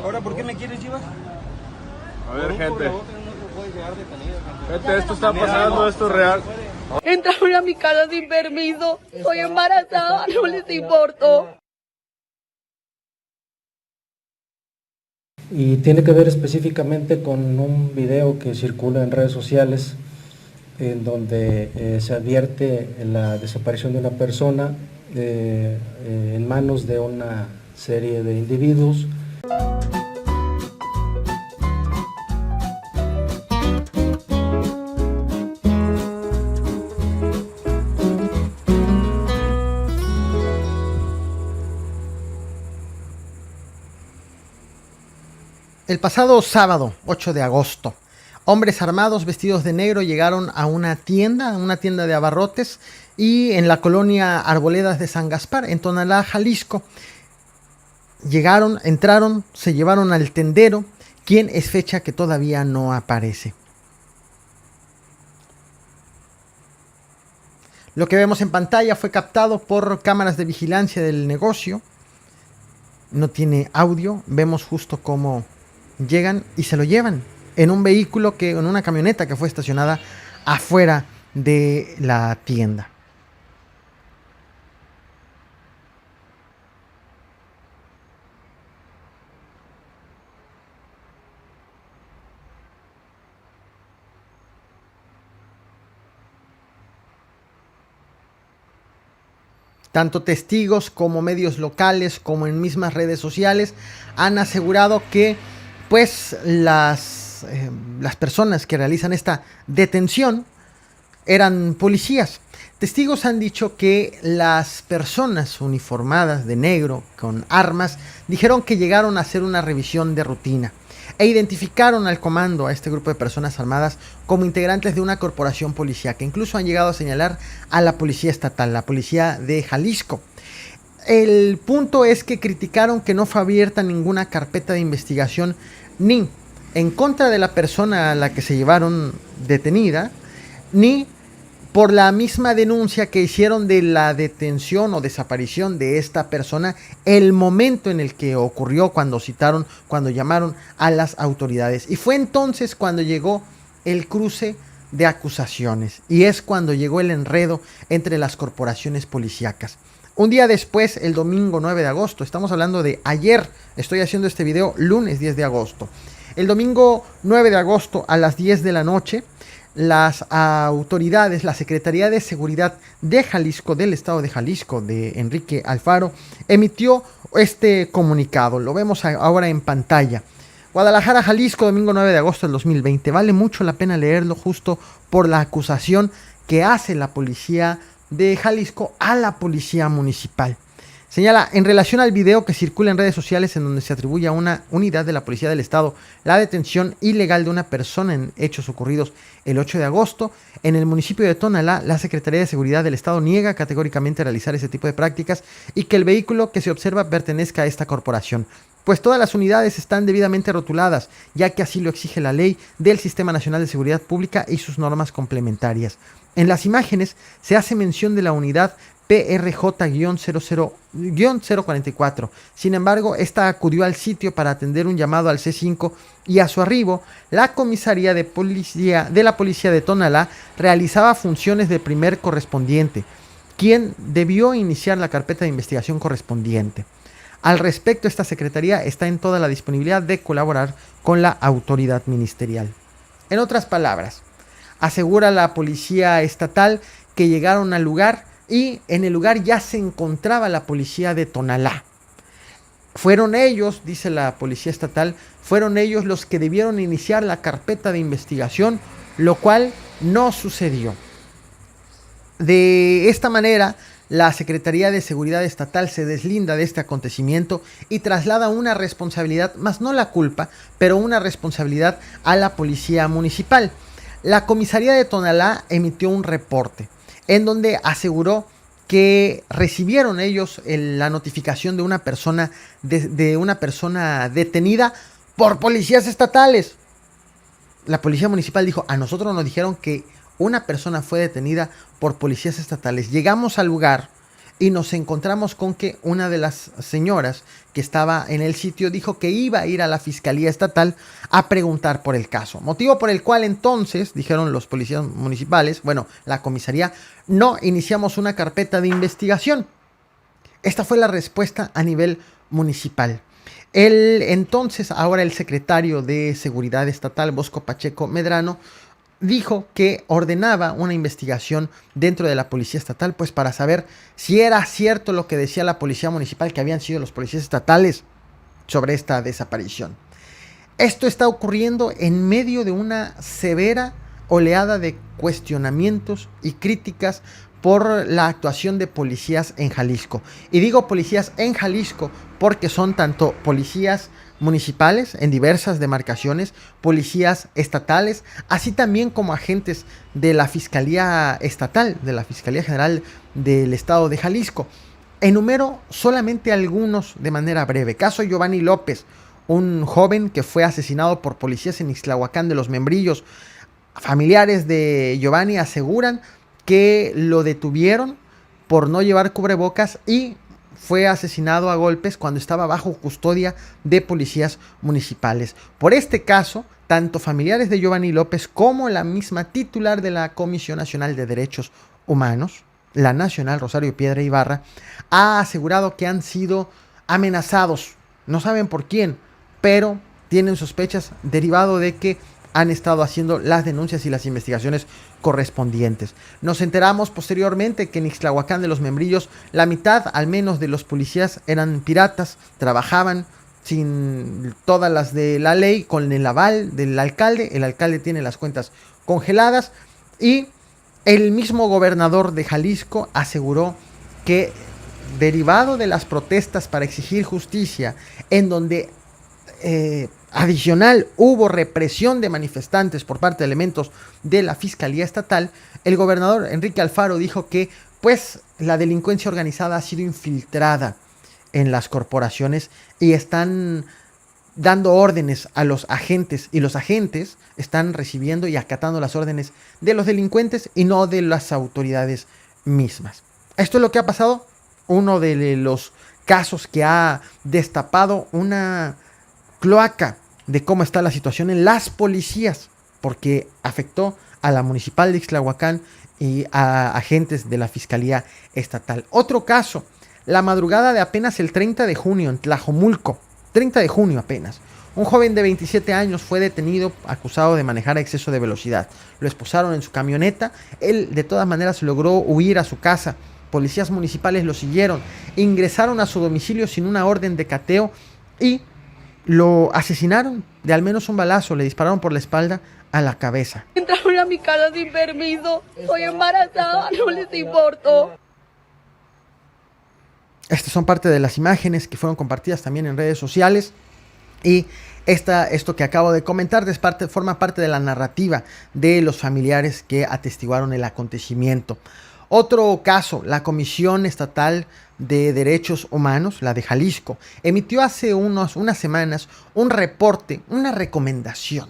Ahora, ¿por qué me quieres llevar? A ver, gente, esto está pasando, esto es real. Entraron a mi casa sin permiso, estoy embarazada, no les importó. Y tiene que ver específicamente con un video que circula en redes sociales en donde se advierte la desaparición de una persona en manos de una serie de individuos. El pasado sábado, 8 de agosto, hombres armados vestidos de negro llegaron a una tienda de abarrotes y en la colonia Arboledas de San Gaspar, en Tonalá, Jalisco. Llegaron, entraron, se llevaron al tendero, quien es fecha que todavía no aparece. Lo que vemos en pantalla fue captado por cámaras de vigilancia del negocio. No tiene audio, vemos justo cómo llegan y se lo llevan en un vehículo, en una camioneta que fue estacionada afuera de la tienda. Tanto testigos como medios locales, como en mismas redes sociales, han asegurado que pues las personas que realizan esta detención eran policías. Testigos han dicho que las personas uniformadas de negro con armas dijeron que llegaron a hacer una revisión de rutina e identificaron al comando, a este grupo de personas armadas, como integrantes de una corporación policíaca. Incluso han llegado a señalar a la policía estatal, la policía de Jalisco. El punto es que criticaron que no fue abierta ninguna carpeta de investigación ni en contra de la persona a la que se llevaron detenida, ni por la misma denuncia que hicieron de la detención o desaparición de esta persona, el momento en el que ocurrió, cuando llamaron a las autoridades. Y fue entonces cuando llegó el cruce de acusaciones, y es cuando llegó el enredo entre las corporaciones policíacas. Un día después, el domingo 9 de agosto, estamos hablando de ayer, estoy haciendo este video lunes 10 de agosto. El domingo 9 de agosto a las 10 de la noche, las autoridades, la Secretaría de Seguridad de Jalisco, del estado de Jalisco, de Enrique Alfaro, emitió este comunicado. Lo vemos ahora en pantalla. Guadalajara, Jalisco, domingo 9 de agosto del 2020. Vale mucho la pena leerlo justo por la acusación que hace la policía de Jalisco a la policía municipal. Señala, en relación al video que circula en redes sociales en donde se atribuye a una unidad de la Policía del Estado la detención ilegal de una persona en hechos ocurridos el 8 de agosto, en el municipio de Tonalá, la Secretaría de Seguridad del Estado niega categóricamente realizar ese tipo de prácticas y que el vehículo que se observa pertenezca a esta corporación, pues todas las unidades están debidamente rotuladas, ya que así lo exige la ley del Sistema Nacional de Seguridad Pública y sus normas complementarias. En las imágenes se hace mención de la unidad PRJ-00-044. Sin embargo, esta acudió al sitio para atender un llamado al C5 y a su arribo, la comisaría de la policía de Tonalá realizaba funciones de primer correspondiente, quien debió iniciar la carpeta de investigación correspondiente. Al respecto, esta secretaría está en toda la disponibilidad de colaborar con la autoridad ministerial. En otras palabras, asegura la policía estatal que llegaron al lugar y en el lugar ya se encontraba la policía de Tonalá. Fueron ellos, dice la policía estatal, fueron ellos los que debieron iniciar la carpeta de investigación, lo cual no sucedió. De esta manera, la Secretaría de Seguridad Estatal se deslinda de este acontecimiento y traslada una responsabilidad, más no la culpa, pero una responsabilidad a la policía municipal. La comisaría de Tonalá emitió un reporte en donde aseguró que recibieron ellos la notificación de una persona detenida por policías estatales. La policía municipal dijo, a nosotros nos dijeron que una persona fue detenida por policías estatales. Llegamos al lugar y nos encontramos con que una de las señoras que estaba en el sitio dijo que iba a ir a la Fiscalía Estatal a preguntar por el caso. Motivo por el cual entonces, dijeron los policías municipales, bueno, la comisaría, no iniciamos una carpeta de investigación. Esta fue la respuesta a nivel municipal. Ahora el secretario de Seguridad Estatal, Bosco Pacheco Medrano, dijo que ordenaba una investigación dentro de la Policía Estatal, pues para saber si era cierto lo que decía la Policía Municipal, que habían sido los policías estatales sobre esta desaparición. Esto está ocurriendo en medio de una severa oleada de cuestionamientos y críticas por la actuación de policías en Jalisco. Y digo policías en Jalisco porque son tanto policías municipales en diversas demarcaciones, policías estatales, así también como agentes de la Fiscalía Estatal, de la Fiscalía General del Estado de Jalisco. Enumero solamente algunos de manera breve. Caso Giovanni López, un joven que fue asesinado por policías en Ixtlahuacán de los Membrillos. Familiares de Giovanni aseguran que lo detuvieron por no llevar cubrebocas y fue asesinado a golpes cuando estaba bajo custodia de policías municipales. Por este caso, tanto familiares de Giovanni López como la misma titular de la Comisión Nacional de Derechos Humanos, la nacional Rosario Piedra Ibarra, ha asegurado que han sido amenazados. No saben por quién, pero tienen sospechas derivado de que han estado haciendo las denuncias y las investigaciones correspondientes. Nos enteramos posteriormente que en Ixtlahuacán de los Membrillos la mitad al menos de los policías eran piratas, trabajaban sin todas las de la ley, con el aval del alcalde. El alcalde tiene las cuentas congeladas y el mismo gobernador de Jalisco aseguró que derivado de las protestas para exigir justicia, en donde adicional hubo represión de manifestantes por parte de elementos de la Fiscalía Estatal, el gobernador Enrique Alfaro dijo que pues la delincuencia organizada ha sido infiltrada en las corporaciones y están dando órdenes a los agentes y los agentes están recibiendo y acatando las órdenes de los delincuentes y no de las autoridades mismas. Esto es lo que ha pasado, uno de los casos que ha destapado una cloaca de cómo está la situación en las policías, porque afectó a la municipal de Ixtlahuacán y a agentes de la Fiscalía Estatal. Otro caso, la madrugada de apenas el 30 de junio en Tlajomulco, 30 de junio apenas, un joven de 27 años fue detenido acusado de manejar a exceso de velocidad. Lo esposaron en su camioneta, él de todas maneras logró huir a su casa. Policías municipales lo siguieron, ingresaron a su domicilio sin una orden de cateo y lo asesinaron de al menos un balazo, le dispararon por la espalda a la cabeza. Entraron a mi casa sin permiso, soy embarazada, no les importó. Estas son parte de las imágenes que fueron compartidas también en redes sociales y esto que acabo de comentar forma parte de la narrativa de los familiares que atestiguaron el acontecimiento. Otro caso, la Comisión Estatal de Derechos Humanos, la de Jalisco, emitió hace unas semanas un reporte, una recomendación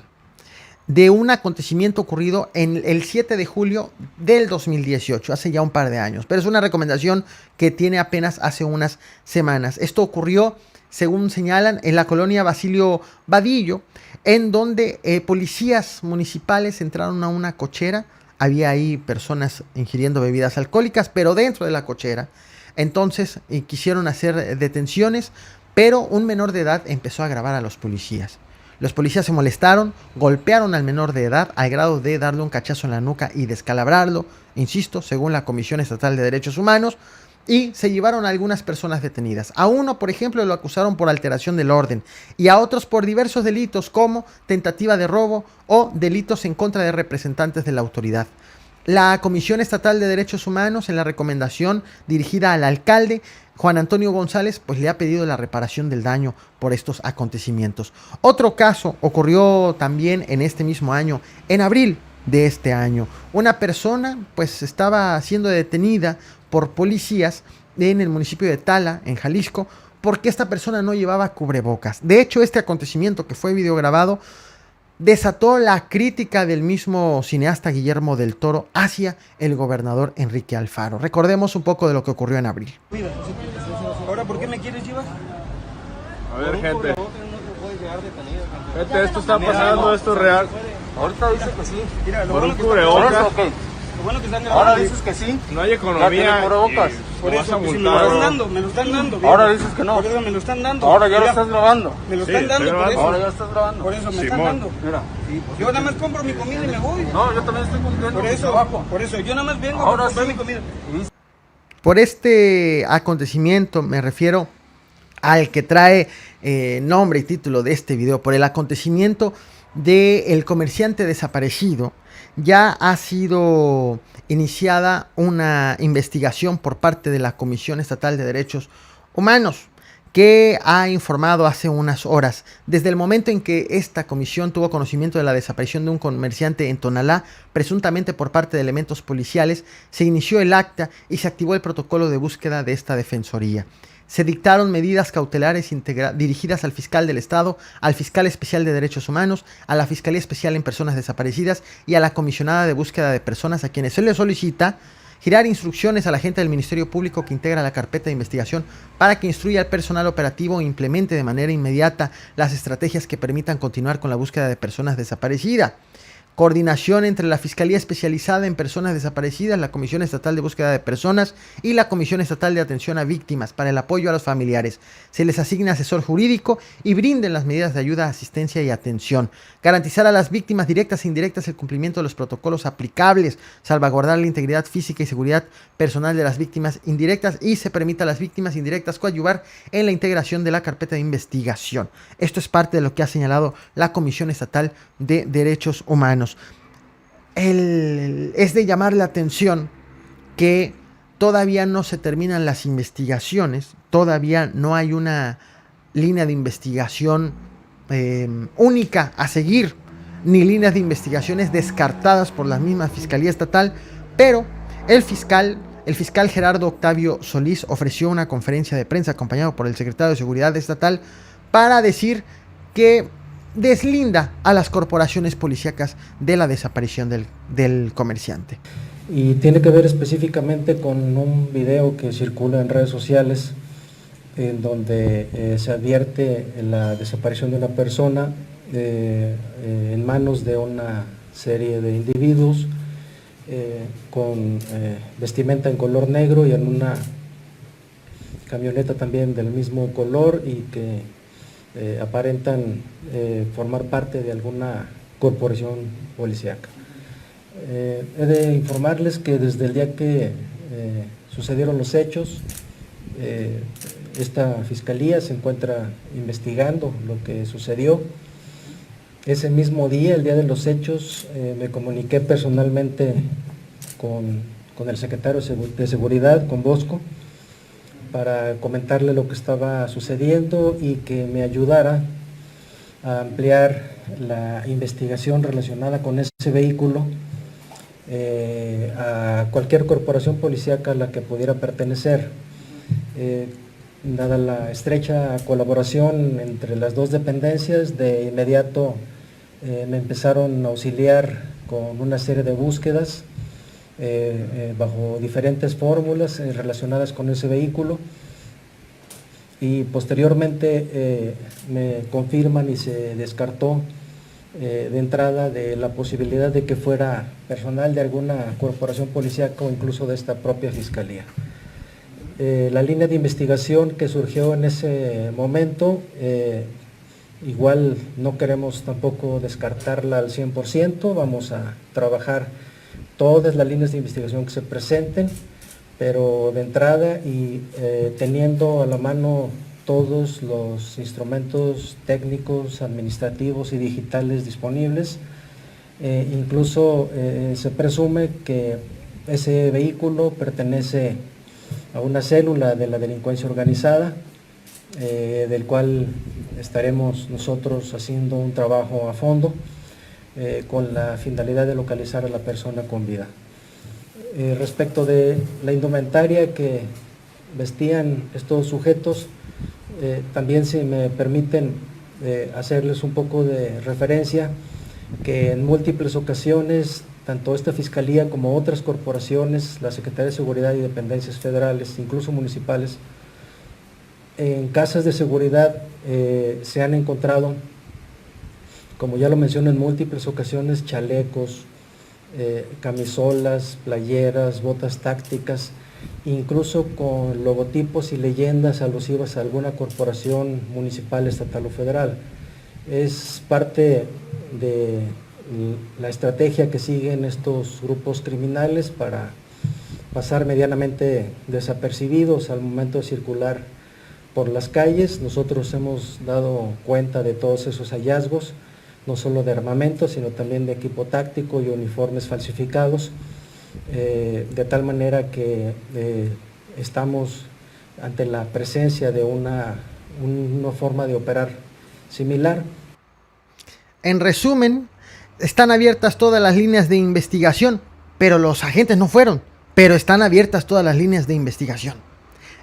de un acontecimiento ocurrido en el 7 de julio del 2018, hace ya un par de años, pero es una recomendación que tiene apenas hace unas semanas. Esto ocurrió, según señalan, en la colonia Basilio Vadillo, en donde policías municipales entraron a una cochera. Había ahí personas ingiriendo bebidas alcohólicas, pero dentro de la cochera. Entonces quisieron hacer detenciones, pero un menor de edad empezó a grabar a los policías. Los policías se molestaron, golpearon al menor de edad al grado de darle un cachazo en la nuca y descalabrarlo, insisto, según la Comisión Estatal de Derechos Humanos, y se llevaron a algunas personas detenidas. A uno, por ejemplo, lo acusaron por alteración del orden y a otros por diversos delitos como tentativa de robo o delitos en contra de representantes de la autoridad. La Comisión Estatal de Derechos Humanos, en la recomendación dirigida al alcalde Juan Antonio González, pues le ha pedido la reparación del daño por estos acontecimientos. Otro caso ocurrió también en este mismo año, en abril de este año. Una persona pues estaba siendo detenida por policías en el municipio de Tala, en Jalisco, porque esta persona no llevaba cubrebocas. De hecho, este acontecimiento, que fue videograbado, desató la crítica del mismo cineasta Guillermo del Toro hacia el gobernador Enrique Alfaro. Recordemos un poco de lo que ocurrió en abril. Ahora, ¿por qué me quieres llevar? A ver, gente. No te puedes llevar detenido, gente. Gente, esto está pasando, esto es real. Ahorita dice que sí. Mira, lo Por bueno un que cubrebocas. lo bueno que están grabando. Ahora dices que sí. No hay economía. cubrebocas. Por Lo vas eso, a pues, si me lo multar. están dando, me lo están dando. viejo. Ahora dices que no. Por eso me lo están dando. Ahora ya lo Mira, estás grabando. Me lo Sí, están dando, estoy por eso. Ahora ya estás grabando. Por eso me están Simón. dando. Mira. Yo nada más compro mi comida y me voy. No, yo también estoy cumpliendo Por mi eso, trabajo. yo nada más vengo Ahora a comprar sí. mi comida. Por este acontecimiento me refiero al que trae nombre y título de este video, por el acontecimiento del comerciante desaparecido. Ya ha sido iniciada una investigación por parte de la Comisión Estatal de Derechos Humanos, que ha informado hace unas horas, desde el momento en que esta comisión tuvo conocimiento de la desaparición de un comerciante en Tonalá, presuntamente por parte de elementos policiales, se inició el acta y se activó el protocolo de búsqueda de esta defensoría. Se dictaron medidas cautelares dirigidas al fiscal del Estado, al fiscal especial de Derechos Humanos, a la Fiscalía Especial en Personas Desaparecidas y a la comisionada de búsqueda de personas, a quienes se les solicita girar instrucciones a la gente del Ministerio Público que integra la carpeta de investigación para que instruya al personal operativo e implemente de manera inmediata las estrategias que permitan continuar con la búsqueda de personas desaparecidas. Coordinación entre la Fiscalía Especializada en Personas Desaparecidas, la Comisión Estatal de Búsqueda de Personas y la Comisión Estatal de Atención a Víctimas para el apoyo a los familiares. Se les asigna asesor jurídico y brinden las medidas de ayuda, asistencia y atención. Garantizar a las víctimas directas e indirectas el cumplimiento de los protocolos aplicables, salvaguardar la integridad física y seguridad personal de las víctimas indirectas y se permita a las víctimas indirectas coadyuvar en la integración de la carpeta de investigación. Esto es parte de lo que ha señalado la Comisión Estatal de Derechos Humanos. Es de llamar la atención que todavía no se terminan las investigaciones, todavía no hay una línea de investigación única a seguir, ni líneas de investigaciones descartadas por la misma Fiscalía Estatal, pero el fiscal Gerardo Octavio Solís ofreció una conferencia de prensa acompañado por el secretario de Seguridad Estatal para decir que deslinda a las corporaciones policíacas de la desaparición del comerciante. Y tiene que ver específicamente con un video que circula en redes sociales en donde se advierte la desaparición de una persona en manos de una serie de individuos con vestimenta en color negro y en una camioneta también del mismo color y que aparentan formar parte de alguna corporación policíaca. He de informarles que desde el día que sucedieron los hechos, esta fiscalía se encuentra investigando lo que sucedió. Ese mismo día, el día de los hechos, me comuniqué personalmente con el secretario de Seguridad, con Bosco, para comentarle lo que estaba sucediendo y que me ayudara a ampliar la investigación relacionada con ese vehículo a cualquier corporación policíaca a la que pudiera pertenecer. Dada la estrecha colaboración entre las dos dependencias, de inmediato me empezaron a auxiliar con una serie de búsquedas bajo diferentes fórmulas relacionadas con ese vehículo y posteriormente me confirman y se descartó de entrada de la posibilidad de que fuera personal de alguna corporación policíaca o incluso de esta propia fiscalía. La línea de investigación que surgió en ese momento, igual no queremos tampoco descartarla al 100%, vamos a trabajar todas las líneas de investigación que se presenten, pero de entrada y teniendo a la mano todos los instrumentos técnicos, administrativos y digitales disponibles, incluso se presume que ese vehículo pertenece a una célula de la delincuencia organizada, del cual estaremos nosotros haciendo un trabajo a fondo con la finalidad de localizar a la persona con vida. Respecto de la indumentaria que vestían estos sujetos, también si me permiten hacerles un poco de referencia, que en múltiples ocasiones, tanto esta Fiscalía como otras corporaciones, la Secretaría de Seguridad y dependencias federales, incluso municipales, en casas de seguridad se han encontrado, como ya lo mencioné en múltiples ocasiones, chalecos, camisolas, playeras, botas tácticas, incluso con logotipos y leyendas alusivas a alguna corporación municipal, estatal o federal. Es parte de la estrategia que siguen estos grupos criminales para pasar medianamente desapercibidos al momento de circular por las calles. Nosotros hemos dado cuenta de todos esos hallazgos, no solo de armamento, sino también de equipo táctico y uniformes falsificados, de tal manera que estamos ante la presencia de una forma de operar similar. En resumen, están abiertas todas las líneas de investigación, pero los agentes no fueron, pero están abiertas todas las líneas de investigación.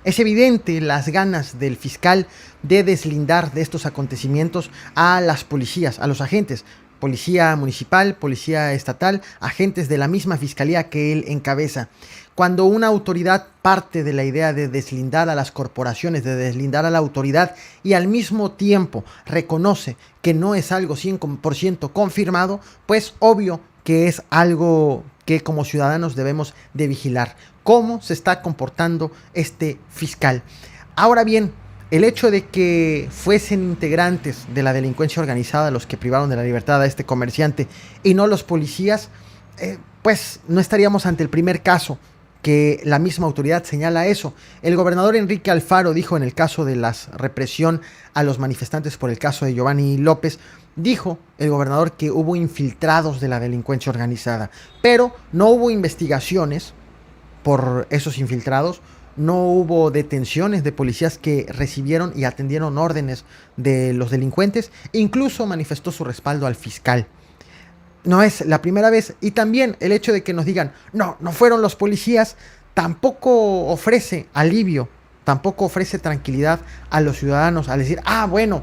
Es evidente las ganas del fiscal de deslindar de estos acontecimientos a las policías, a los agentes, policía municipal, policía estatal, agentes de la misma fiscalía que él encabeza. Cuando una autoridad parte de la idea de deslindar a las corporaciones, de deslindar a la autoridad y al mismo tiempo reconoce que no es algo 100% confirmado, pues obvio que es algo que como ciudadanos debemos de vigilar. ¿Cómo se está comportando este fiscal? Ahora bien, el hecho de que fuesen integrantes de la delincuencia organizada los que privaron de la libertad a este comerciante y no los policías, pues no estaríamos ante el primer caso que la misma autoridad señala eso. El gobernador Enrique Alfaro dijo en el caso de la represión a los manifestantes por el caso de Giovanni López, dijo el gobernador que hubo infiltrados de la delincuencia organizada, pero no hubo investigaciones por esos infiltrados, no hubo detenciones de policías que recibieron y atendieron órdenes de los delincuentes, incluso manifestó su respaldo al fiscal. No es la primera vez, y también el hecho de que nos digan, no fueron los policías, tampoco ofrece alivio, tampoco ofrece tranquilidad a los ciudadanos al decir, bueno,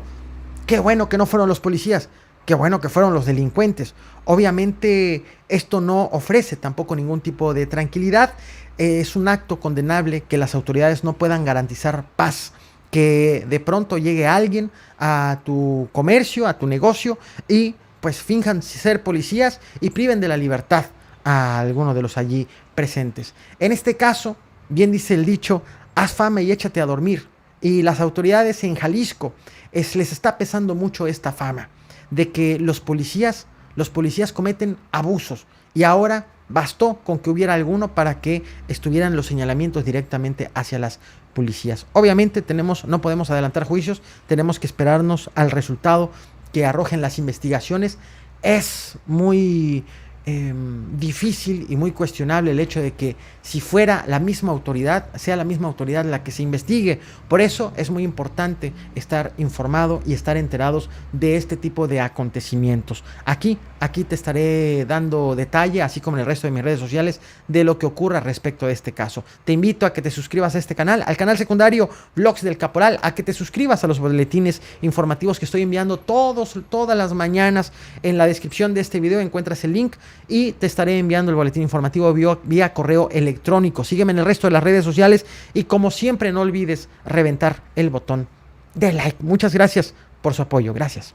qué bueno que no fueron los policías, qué bueno que fueron los delincuentes. Obviamente esto no ofrece tampoco ningún tipo de tranquilidad. Es un acto condenable que las autoridades no puedan garantizar paz, que de pronto llegue alguien a tu comercio, a tu negocio y pues finjan ser policías y priven de la libertad a alguno de los allí presentes. En este caso, bien dice el dicho, haz fama y échate a dormir. Y las autoridades en Jalisco les está pesando mucho esta fama de que los policías cometen abusos, y ahora bastó con que hubiera alguno para que estuvieran los señalamientos directamente hacia las policías. Obviamente no podemos adelantar juicios, tenemos que esperarnos al resultado que arrojen las investigaciones. Es muy difícil y muy cuestionable el hecho de que si fuera la misma autoridad, sea la misma autoridad la que se investigue. Por eso es muy importante estar informado y estar enterados de este tipo de acontecimientos. Aquí te estaré dando detalle, así como en el resto de mis redes sociales, de lo que ocurra respecto a este caso. Te invito a que te suscribas a este canal, al canal secundario Vlogs del Caporal, a que te suscribas a los boletines informativos que estoy enviando todas las mañanas. En la descripción de este video encuentras el link y te estaré enviando el boletín informativo vía correo electrónico. Sígueme en el resto de las redes sociales y como siempre no olvides reventar el botón de like. Muchas gracias por su apoyo. Gracias.